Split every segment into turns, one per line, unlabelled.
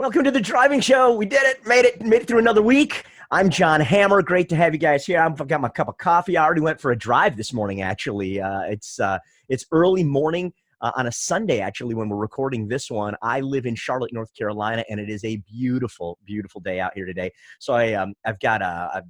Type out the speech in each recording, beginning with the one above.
Welcome to the driving show. We did it, made it through another week. I'm John Hammer. Great to have you guys here. I've got my cup of coffee. I already went for a drive this morning, actually. It's early morning on a Sunday, actually, when we're recording this one. I live in Charlotte, North Carolina, and it is a beautiful, beautiful day out here today. So I've got a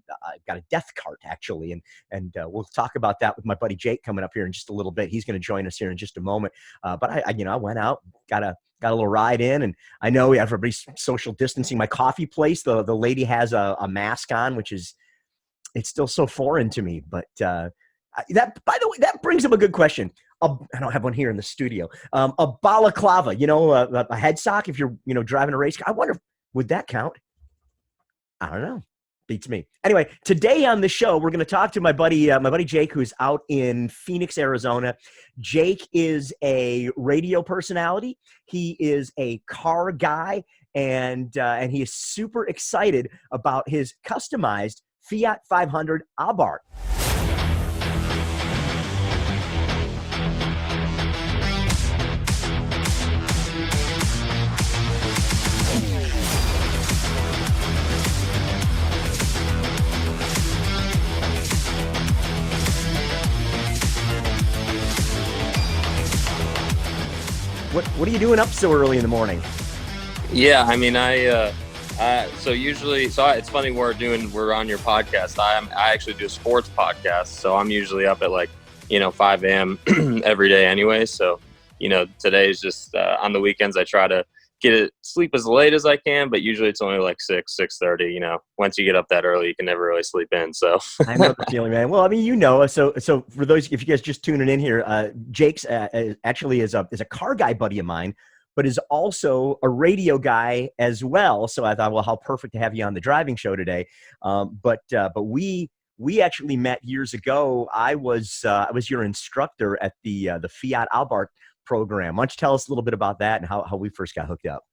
death cart, actually, and we'll talk about that with my buddy Jake coming up here in just a little bit. He's going to join us here in just a moment. But I went out, got a little ride in, and I know everybody's social distancing. My coffee place, the lady has a mask on, which is, it's still so foreign to me. But that, by the way, that brings up a good question. I don't have one here in the studio. A balaclava, a head sock if you're, driving a race car. I wonder, would that count? I don't know. Beats me. Anyway, today on the show, we're going to talk to my buddy Jake, who's out in Phoenix, Arizona. Jake is a radio personality. He is a car guy, and he is super excited about his customized Fiat 500 Abarth. What are you doing up so early in the morning?
Yeah, I mean, it's funny we're on your podcast. I actually do a sports podcast, so I'm usually up at 5 a.m. every day anyway. So, today is just on the weekends I try to sleep as late as I can, but usually it's only 6:30. Once you get up that early, you can never really sleep in. So
I know the feeling, man. Well, I mean, so for those, if you guys just tuning in here, Jake's actually is a car guy buddy of mine, but is also a radio guy as well. So I thought, well, how perfect to have you on the driving show today. But we actually met years ago. I was your instructor at the Fiat Abarth program. Why don't you tell us a little bit about that and how we first got hooked up?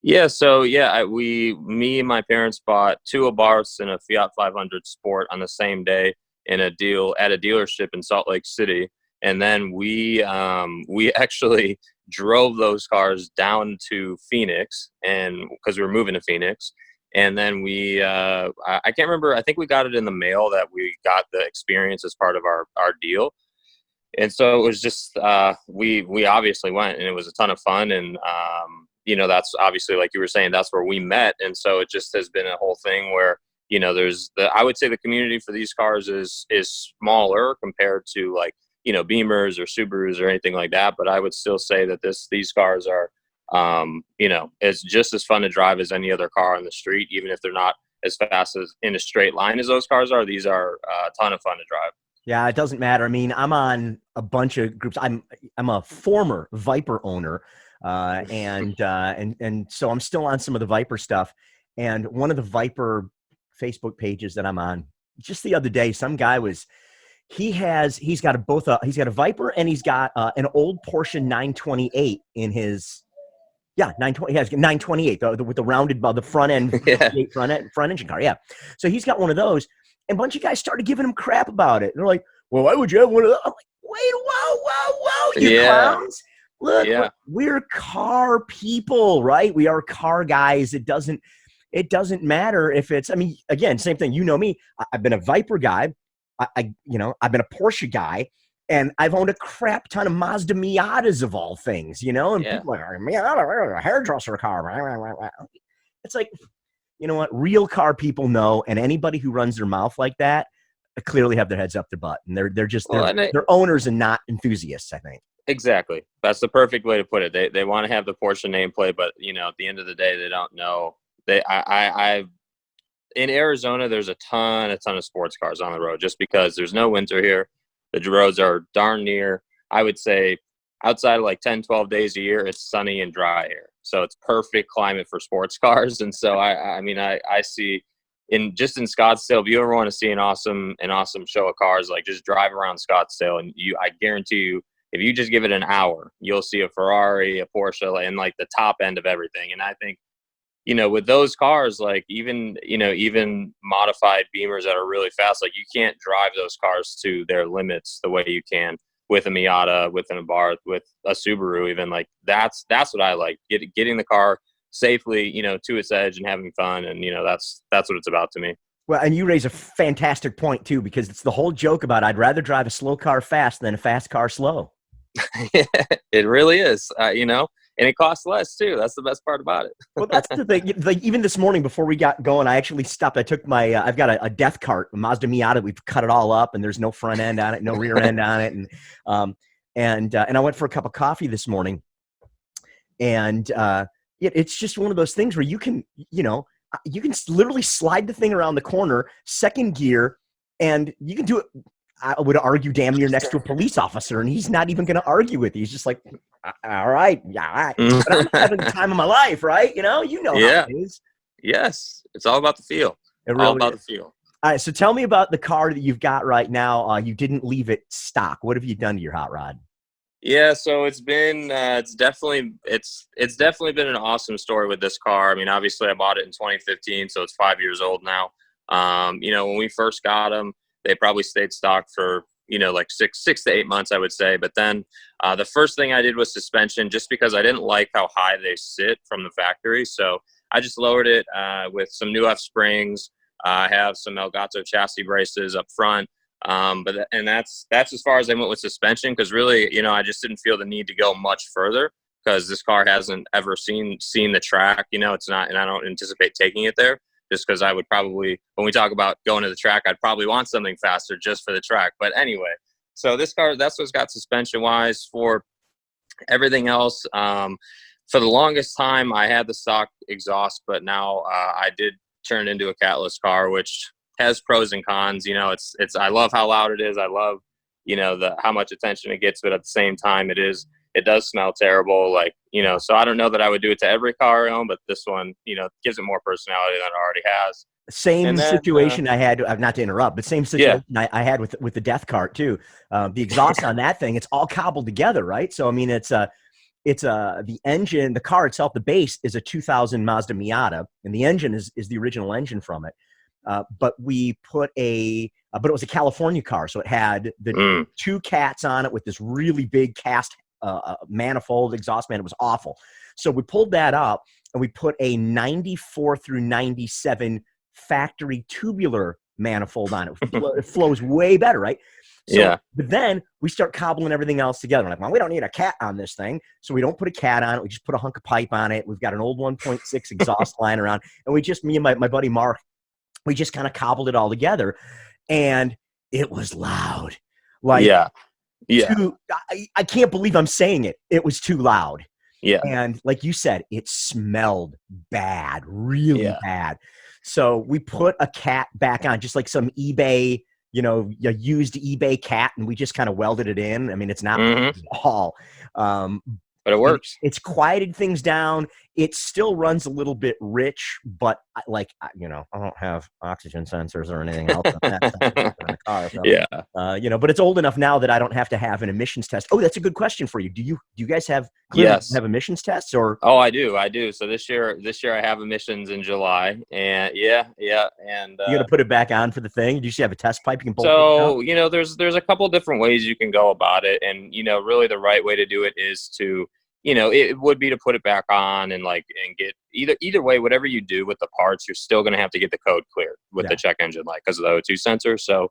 Yeah, so me and my parents bought two Abarths and a Fiat 500 Sport on the same day in a deal at a dealership in Salt Lake City, and then we actually drove those cars down to Phoenix, and because we were moving to Phoenix, and then I can't remember. I think we got it in the mail that we got the experience as part of our deal. And so it was just, we obviously went, and it was a ton of fun. And, that's obviously, like you were saying, that's where we met. And so it just has been a whole thing where, I would say the community for these cars is smaller compared to Beamers or Subarus or anything like that. But I would still say that these cars are, it's just as fun to drive as any other car on the street, even if they're not as fast as in a straight line as those cars are. These are a ton of fun to drive.
Yeah, it doesn't matter. I mean, I'm on a bunch of groups. I'm a former Viper owner, and so I'm still on some of the Viper stuff. And one of the Viper Facebook pages that I'm on, just the other day, some guy he's got a Viper and he's got an old Porsche 928 in his. Yeah, 920. He has 928 with the rounded the front end,
yeah.
front engine car. Yeah, so he's got one of those. And a bunch of guys started giving him crap about it. And they're like, well, why would you have one of those? I'm like, wait, whoa, you clowns. Look, we're car people, right? We are car guys. It doesn't matter if it's, I mean, again, same thing. You know me. I've been a Viper guy. I've been a Porsche guy. And I've owned a crap ton of Mazda Miatas of all things, and people are like, Miata, a hairdresser car. It's like, you know what? Real car people know, and anybody who runs their mouth like that clearly have their heads up their butt, and they're owners and not enthusiasts, I think.
Exactly. That's the perfect way to put it. They want to have the Porsche nameplate, but at the end of the day, they don't know. In Arizona, there's a ton of sports cars on the road just because there's no winter here. The roads are darn near, I would say, outside of 10, 12 days a year, it's sunny and dry here. So it's perfect climate for sports cars. And so I see in Scottsdale, if you ever want to see an awesome show of cars, just drive around Scottsdale, and I guarantee you, if you just give it an hour, you'll see a Ferrari, a Porsche, and the top end of everything. And I think, with those cars, even modified Beamers that are really fast, you can't drive those cars to their limits the way you can with a Miata, with an Abarth, with a Subaru, even. That's what I like. Getting the car safely, to its edge and having fun. And, that's what it's about to me.
Well, and you raise a fantastic point too, because it's the whole joke about I'd rather drive a slow car fast than a fast car slow.
It really is, and it costs less too. That's the best part about it.
Well, that's the thing. Like even this morning before we got going, I actually stopped. I took my, I've got a death cart, a Mazda Miata. We've cut it all up, and there's no front end on it, no rear end on it, and I went for a cup of coffee this morning, and it's just one of those things where you can literally slide the thing around the corner, second gear, and you can do it. I would argue damn near next to a police officer, and he's not even going to argue with you. He's just like, all right, yeah, but I'm having the time of my life, right? How it is.
Yes, it's all about the feel.
Really
the feel.
All right, so tell me about the car that you've got right now. You didn't leave it stock. What have you done to your hot rod?
Yeah, so it's been it's definitely been an awesome story with this car. I mean, obviously I bought it in 2015, so it's 5 years old now. When we first got them, they probably stayed stock for like six to 8 months, I would say. But then the first thing I did was suspension, just because I didn't like how high they sit from the factory. So I just lowered it with some new F springs. I have some Elgato chassis braces up front. And that's as far as I went with suspension, because really, I just didn't feel the need to go much further, because this car hasn't ever seen the track. It's not, and I don't anticipate taking it there, just because I would probably, when we talk about going to the track, I'd probably want something faster just for the track. But anyway, so this car, that's what's got suspension wise. For everything else, for the longest time I had the stock exhaust, but now I did turn it into a catless car, which has pros and cons. It's I love how loud it is. I love how much attention it gets, but at the same time it does smell terrible. So I don't know that I would do it to every car I own, but this one gives it more personality than it already has.
Same situation I had, not to interrupt, but same situation I had with the death cart too. The exhaust on that thing, it's all cobbled together, right? So I mean, it's the engine, the car itself, the base is a 2000 Mazda Miata, and the engine is the original engine from it. But we put but it was a California car, so it had the two cats on it with this really big cast manifold exhaust man. It was awful. So we pulled that up and we put a 94 through 97 factory tubular manifold on it. It flows way better, right? So, but then we start cobbling everything else together. We're like, well, we don't need a cat on this thing. So we don't put a cat on it. We just put a hunk of pipe on it. We've got an old 1.6 exhaust line around. And me and my buddy Mark, we just kind of cobbled it all together. And it was loud. I can't believe I'm saying it. It was too loud.
Yeah.
And like you said, it smelled bad, really bad. So we put a cat back on, just like some eBay, a used eBay cat, and we just kind of welded it in. I mean, it's not at all.
But it works.
It's quieted things down. It still runs a little bit rich, but I don't have oxygen sensors or anything else on the car. So, but it's old enough now that I don't have to have an emissions test. Oh, that's a good question for you. Do you guys have have emissions tests or?
Oh, I do. So this year I have emissions in July, and and
you got to put it back on for the thing. Do you have a test pipe you can pull?
So there's a couple different ways you can go about it, and really the right way to do it is to it would be to put it back on and get either way, whatever you do with the parts, you're still going to have to get the code cleared with the check engine light because of the O2 sensor. So,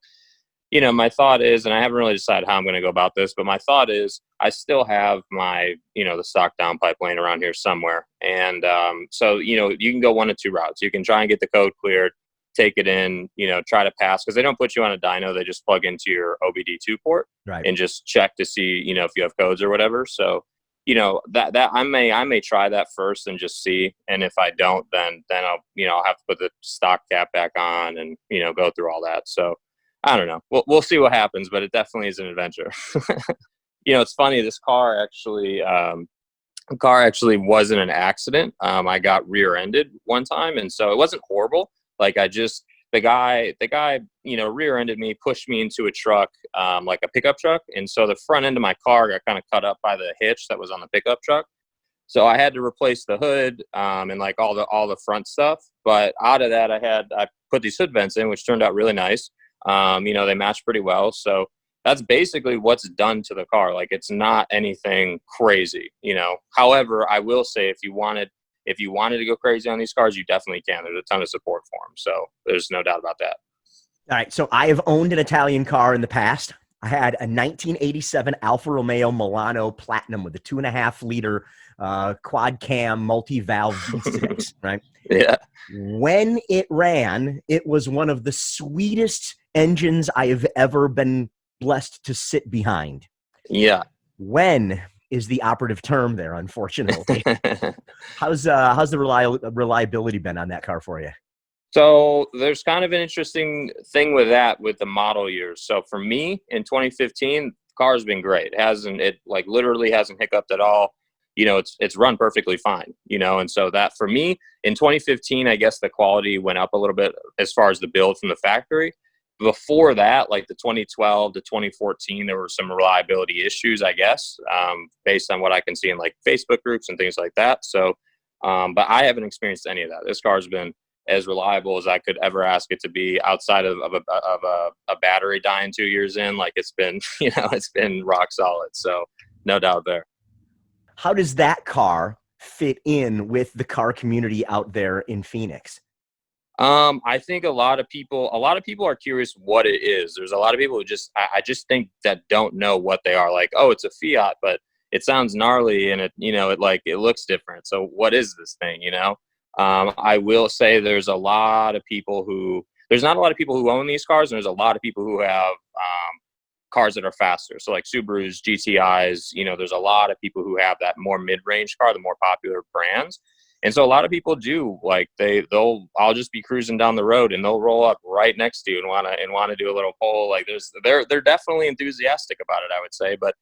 my thought is, and I haven't really decided how I'm going to go about this, but my thought is I still have my, the stock downpipe laying around here somewhere. And so, you can go one of two routes. You can try and get the code cleared, take it in, try to pass, because they don't put you on a dyno. They just plug into your OBD2 port and just check to see, if you have codes or whatever. So, that I may try that first and just see. And if I don't, then I'll have to put the stock cap back on and, go through all that. So I don't know. We'll see what happens, but it definitely is an adventure. It's funny. This car actually wasn't an accident. I got rear-ended one time. And so it wasn't horrible. The guy, rear-ended me, pushed me into a truck, like a pickup truck. And so the front end of my car got kind of cut up by the hitch that was on the pickup truck. So I had to replace the hood, and all the front stuff. But out of that, I put these hood vents in, which turned out really nice. They match pretty well. So that's basically what's done to the car. It's not anything crazy, However, I will say if you wanted, if you wanted to go crazy on these cars, you definitely can. There's a ton of support for them. So there's no doubt about that.
All right. So I have owned an Italian car in the past. I had a 1987 Alfa Romeo Milano Platinum with a 2.5 liter quad cam multi-valve V6, right?
Yeah.
When it ran, it was one of the sweetest engines I have ever been blessed to sit behind.
Yeah.
When is the operative term there, unfortunately. How's the reliability been on that car for you?
So there's kind of an interesting thing with that with the model years. So for me in 2015, the car's been great. It like literally hasn't hiccuped at all. It's run perfectly fine, and so that for me in 2015, I guess the quality went up a little bit as far as the build from the factory. Before that, like the 2012 to 2014, there were some reliability issues, I guess, based on what I can see in like Facebook groups and things like that. So, but I haven't experienced any of that. This car's been as reliable as I could ever ask it to be, outside of a battery dying 2 years in. Like it's been, it's been rock solid. So no doubt there.
How does that car fit in with the car community out there in Phoenix?
I think a lot of people are curious what it is. There's a lot of people who I just think that don't know what they are. Like, oh, it's a Fiat, but it sounds gnarly and it looks different. So what is this thing? I will say there's not a lot of people who own these cars, and there's a lot of people who have cars that are faster. So like Subarus, GTIs, there's a lot of people who have that more mid-range car, the more popular brands. And so a lot of people do, like I'll just be cruising down the road and they'll roll up right next to you and want to do a little pull. Like they're definitely enthusiastic about it, I would say. But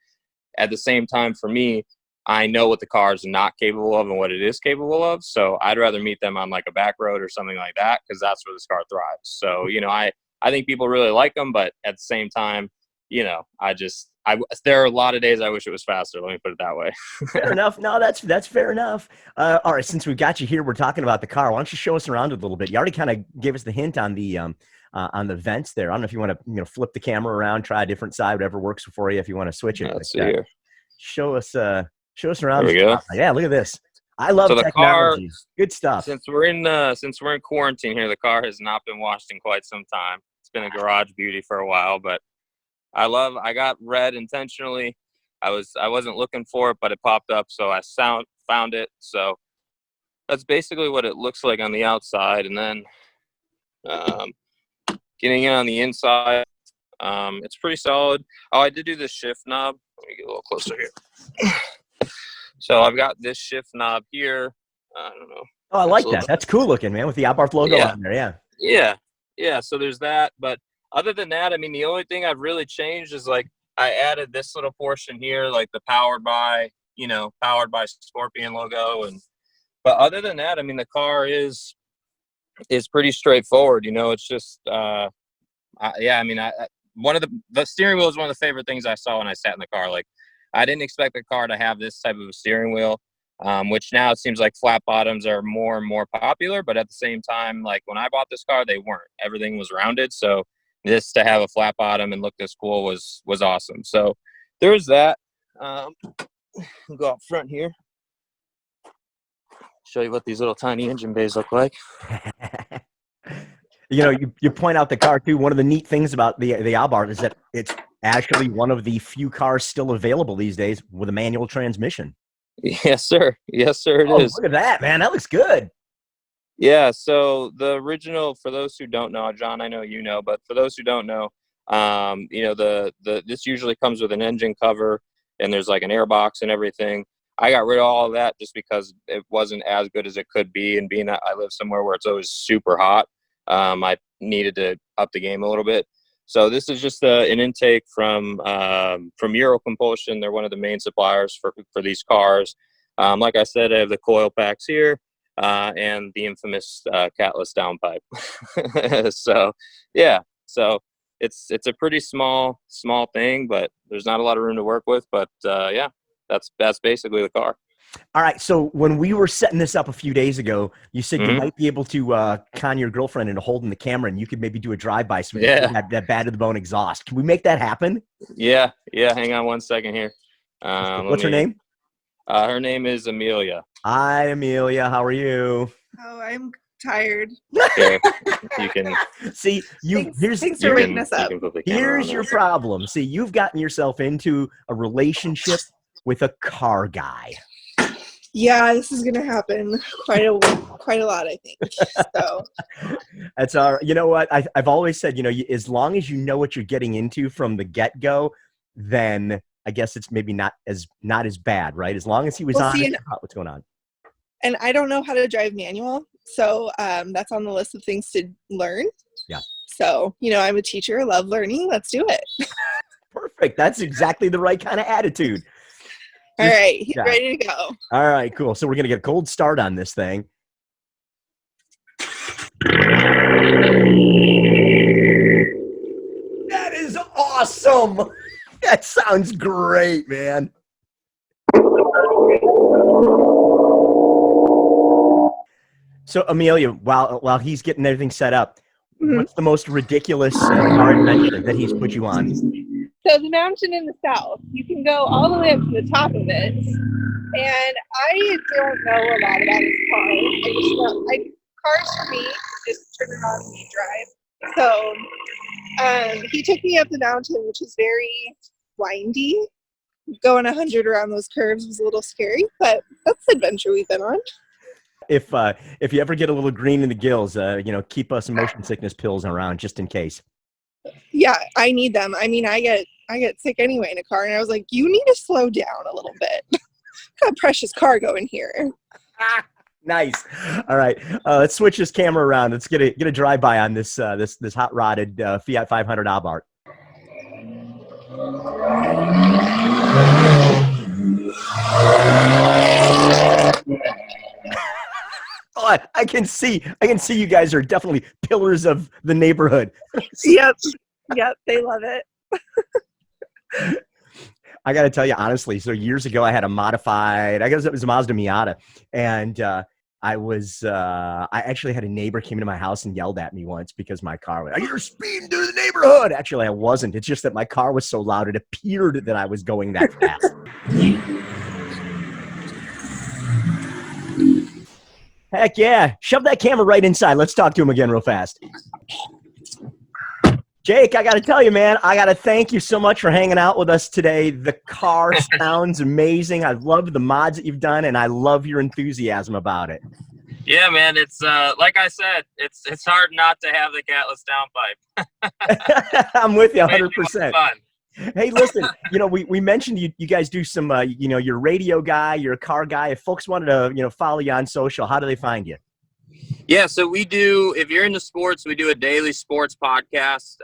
at the same time, for me, I know what the car is not capable of and what it is capable of. So I'd rather meet them on like a back road or something like that, because that's where this car thrives. So, I think people really like them, but at the same time, there are a lot of days I wish it was faster. Let me put it that way.
Fair enough. No, that's fair enough. All right. Since we've got you here, we're talking about the car. Why don't you show us around a little bit? You already kind of gave us the hint on the vents there. I don't know if you want to, flip the camera around, try a different side, whatever works for you. If you want to switch it,
Let's see here.
Show us around.
There we go.
Yeah, look at this. I love
so the
technology.
Car,
good stuff.
Since we're in quarantine here, the car has not been washed in quite some time. It's been a garage beauty for a while, but I got red intentionally. I wasn't looking for it, but it popped up, so I found it. So that's basically what it looks like on the outside. And then getting in on the inside, it's pretty solid. Oh, I did do the shift knob. Let me get a little closer here. So I've got this shift knob here. I don't know.
Oh, I like that. That's cool looking, man, with the Abarth logo on there.
Yeah. So there's that. But other than that, I mean, the only thing I've really changed is like I added this little portion here, like the powered by Scorpion logo. But other than that, I mean, the car is pretty straightforward. It's just, the steering wheel is one of the favorite things I saw when I sat in the car. Like, I didn't expect the car to have this type of a steering wheel, which now it seems like flat bottoms are more and more popular. But at the same time, like when I bought this car, they weren't. Everything was rounded. So this to have a flat bottom and look this cool was awesome. So there's that. I'll go up front here. Show you what these little tiny engine bays look like.
You point out the car too. One of the neat things about the Abarth is that it's actually one of the few cars still available these days with a manual transmission.
Yes, sir. It is.
Look at that, man. That looks good.
Yeah. So the original, for those who don't know, John, I know you know, but for those who don't know, this usually comes with an engine cover and there's like an air box and everything. I got rid of all of that just because it wasn't as good as it could be. And being that I live somewhere where it's always super hot, I needed to up the game a little bit. So this is just an intake from Euro Compulsion. They're one of the main suppliers for these cars. Like I said, I have the coil packs here and the infamous catless downpipe. So it's a pretty small thing, but there's not a lot of room to work with. But that's basically the car.
All right. So when we were setting this up a few days ago, you said you might be able to con your girlfriend into holding the camera, and you could maybe do a drive-by so we can have that bad to the bone exhaust. Can we make that happen?
Yeah. Hang on one second here.
What's her name?
Her name is Amelia.
Hi, Amelia. How are you?
Oh, I'm tired.
Okay, you can
See,
Thanks for waking us up.
put the camera
here's
on
your
there.
problem. See, you've gotten yourself into a relationship with a car guy.
Yeah, this is gonna happen quite a lot, I think. So
That's you know what? I've always said, as long as you know what you're getting into from the get-go, then I guess it's maybe not as bad, right? As long as he was
we'll
honest
see.
about what's going on.
And I don't know how to drive manual, so that's on the list of things to learn.
Yeah.
So I'm a teacher, love learning. Let's do it.
Perfect. That's exactly the right kind of attitude.
All right, he's
Yeah.
ready to go.
All right, cool. So we're going to get a cold start on this thing. That is awesome. That sounds great, man. So Amelia, while he's getting everything set up, what's the most ridiculous car adventure that he's put you on?
So the mountain in the south, you can go all the way up to the top of it. And I don't know a lot about his car. I just know cars for me, just turn it on and you drive. So he took me up the mountain, which is very windy. Going 100 around those curves was a little scary, but that's the adventure we've been on.
If you ever get a little green in the gills, keep some motion sickness pills around just in case.
Yeah, I need them. I mean, I get sick anyway in a car, and I was like, you need to slow down a little bit. Got a precious cargo in here.
Nice. All right, let's switch this camera around. Let's get a drive by on this hot rodded Fiat 500 Abarth. Oh, I can see you guys are definitely pillars of the neighborhood.
Yep, they love it.
I got to tell you honestly. So years ago, I had a modified. I guess it was a Mazda Miata, and I actually had a neighbor came into my house and yelled at me once because my car went, "You're speeding through the neighborhood." Actually, I wasn't. It's just that my car was so loud it appeared that I was going that fast. Heck yeah. Shove that camera right inside. Let's talk to him again real fast. Jake, I got to tell you, man, I got to thank you so much for hanging out with us today. The car sounds amazing. I love the mods that you've done, and I love your enthusiasm about it.
Yeah, man, it's like I said, it's hard not to have the catless downpipe.
I'm with you 100%.
Fun.
Hey, listen, we mentioned you guys do some, you're a radio guy, you're a car guy. If folks wanted to, follow you on social, how do they find you?
Yeah, so we do, if you're into sports, we do a daily sports podcast.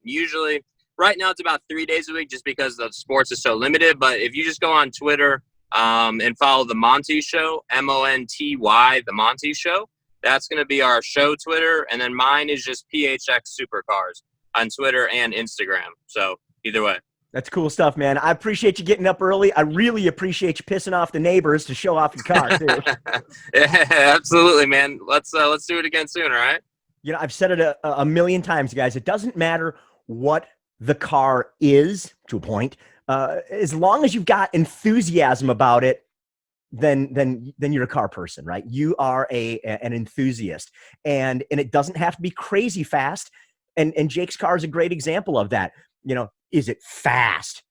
Usually, right now it's about 3 days a week just because the sports is so limited. But if you just go on Twitter and follow The Monty Show, Monty, The Monty Show, that's going to be our show Twitter. And then mine is just PHX Supercars on Twitter and Instagram. So either way.
That's cool stuff, man. I appreciate you getting up early. I really appreciate you pissing off the neighbors to show off your car, too.
Yeah, absolutely, man. Let's do it again soon, all right?
I've said it a million times, guys. It doesn't matter what the car is, to a point. As long as you've got enthusiasm about it, then you're a car person, right? You are an enthusiast. And it doesn't have to be crazy fast. And Jake's car is a great example of that. Is it fast?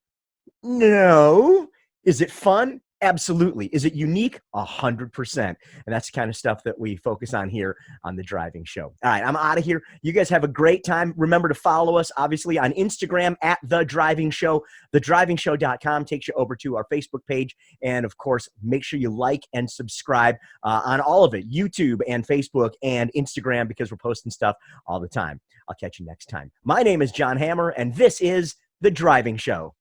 No. Is it fun? Absolutely. Is it unique? 100%. And that's the kind of stuff that we focus on here on The Driving Show. All right, I'm out of here. You guys have a great time. Remember to follow us, obviously, on Instagram at The Driving Show. TheDrivingShow.com takes you over to our Facebook page. And, of course, make sure you like and subscribe on all of it, YouTube and Facebook and Instagram, because we're posting stuff all the time. I'll catch you next time. My name is John Hammer, and this is The Driving Show.